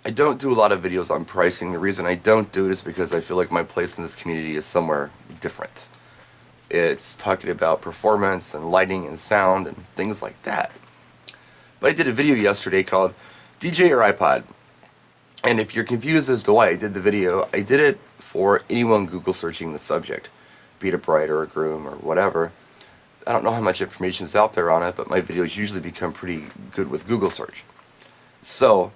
I don't do a lot of videos on pricing. The reason I don't do it is because I feel like my place in this community is somewhere different. It's talking about performance and lighting and sound and things like that. But I did a video yesterday called DJ or iPod. And if you're confused as to why I did the video, I did it for anyone Google searching the subject, be it a bride or a groom or whatever. I don't know how much information is out there on it, but my videos usually become pretty good with Google search. So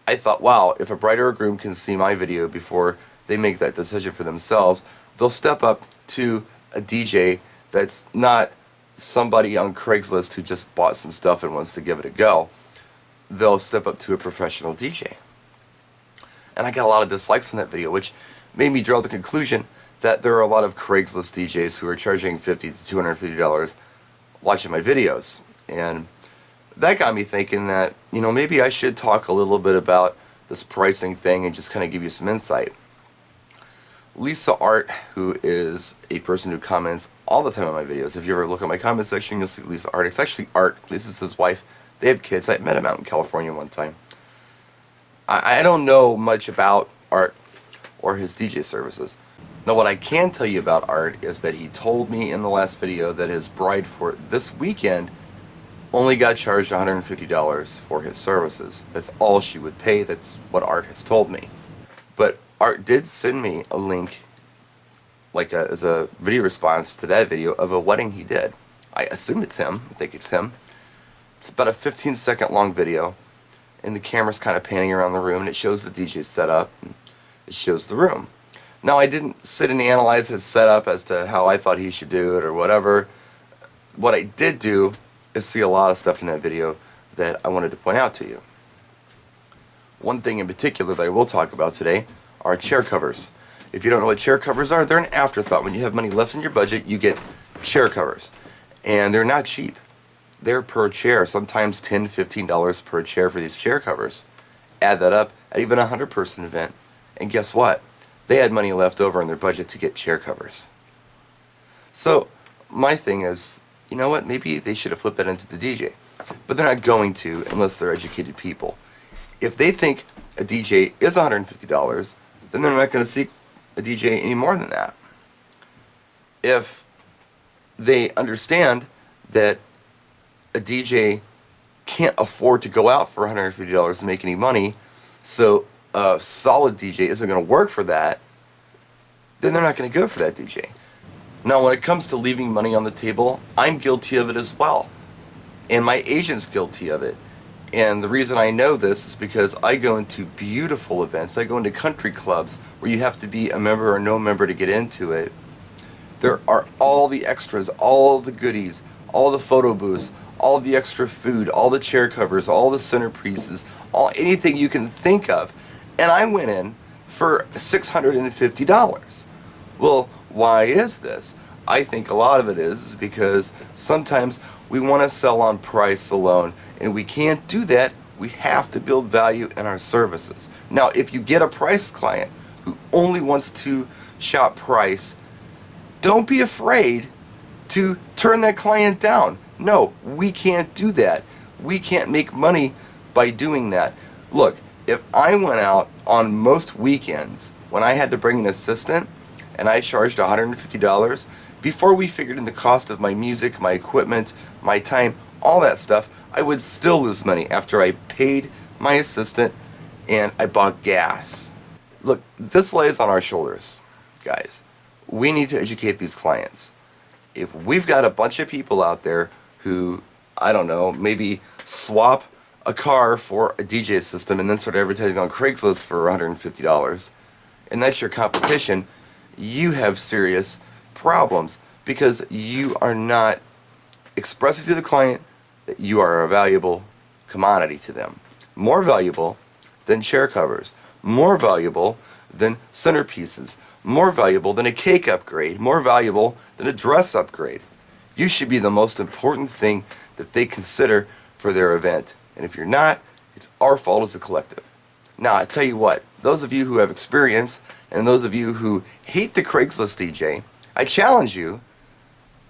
I thought, wow, if a bride or a groom can see my video before they make that decision for themselves, they'll step up to a DJ that's not somebody on Craigslist who just bought some stuff and wants to give it a go. They'll step up to a professional DJ. And I got a lot of dislikes on that video, which made me draw the conclusion that there are a lot of Craigslist DJs who are charging $50 to $250 watching my videos. And that got me thinking that, maybe I should talk a little bit about this pricing thing and just kind of give you some insight. Lisa Art, who is a person who comments all the time on my videos. If you ever look at my comment section, you'll see Lisa Art. It's actually Art. Lisa's his wife. They have kids. I met him out in California one time. I don't know much about Art or his DJ services. Now, what I can tell you about Art is that he told me in the last video that his bride for this weekend only got charged $150 for his services. That's all she would pay. That's what Art has told me. But Art did send me a link, as a video response to that video of a wedding he did. I assume it's him. I think it's him. It's about a 15-second long video, and the camera's kind of panning around the room, and it shows the DJ's setup, and it shows the room. Now, I didn't sit and analyze his setup as to how I thought he should do it or whatever. What I did do is see a lot of stuff in that video that I wanted to point out to you. One thing in particular that I will talk about today are chair covers. If you don't know what chair covers are, they're an afterthought. When you have money left in your budget, you get chair covers. And they're not cheap. They're per chair, sometimes $10, $15 per chair for these chair covers. Add that up at even a 100-person event, and guess what? They had money left over in their budget to get chair covers. So my thing is, you know what, maybe they should have flipped that into the DJ. But they're not going to unless they're educated people. If they think a DJ is $150, then they're not going to seek a DJ any more than that. If they understand that a DJ can't afford to go out for $150 to make any money, so a solid DJ isn't going to work for that, then they're not going to go for that DJ. Now, when it comes to leaving money on the table, I'm guilty of it as well. And my agent's guilty of it. And the reason I know this is because I go into beautiful events. I go into country clubs where you have to be a member or no member to get into it. There are all the extras, all the goodies, all the photo booths, all the extra food, all the chair covers, all the centerpieces, anything you can think of. And I went in for $650. Well, why is this? I think a lot of it is because sometimes we want to sell on price alone, and we can't do that. We have to build value in our services. Now, if you get a price client who only wants to shop price, don't be afraid to turn that client down. No, we can't do that. We can't make money by doing that. Look, if I went out on most weekends when I had to bring an assistant and I charged $150, before we figured in the cost of my music, my equipment, my time, all that stuff, I would still lose money after I paid my assistant and I bought gas. Look, this lays on our shoulders, guys. We need to educate these clients. If we've got a bunch of people out there who, I don't know, maybe swap a car for a DJ system and then start advertising on Craigslist for $150, and that's your competition, you have serious problems because you are not expressing to the client that you are a valuable commodity to them. More valuable than chair covers, more valuable than centerpieces, more valuable than a cake upgrade, more valuable than a dress upgrade. You should be the most important thing that they consider for their event. And if you're not, it's our fault as a collective. Now, I tell you what, those of you who have experience and those of you who hate the Craigslist DJ, I challenge you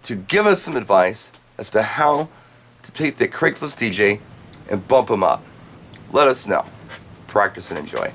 to give us some advice as to how to take the Craigslist DJ and bump them up. Let us know. practice and enjoy.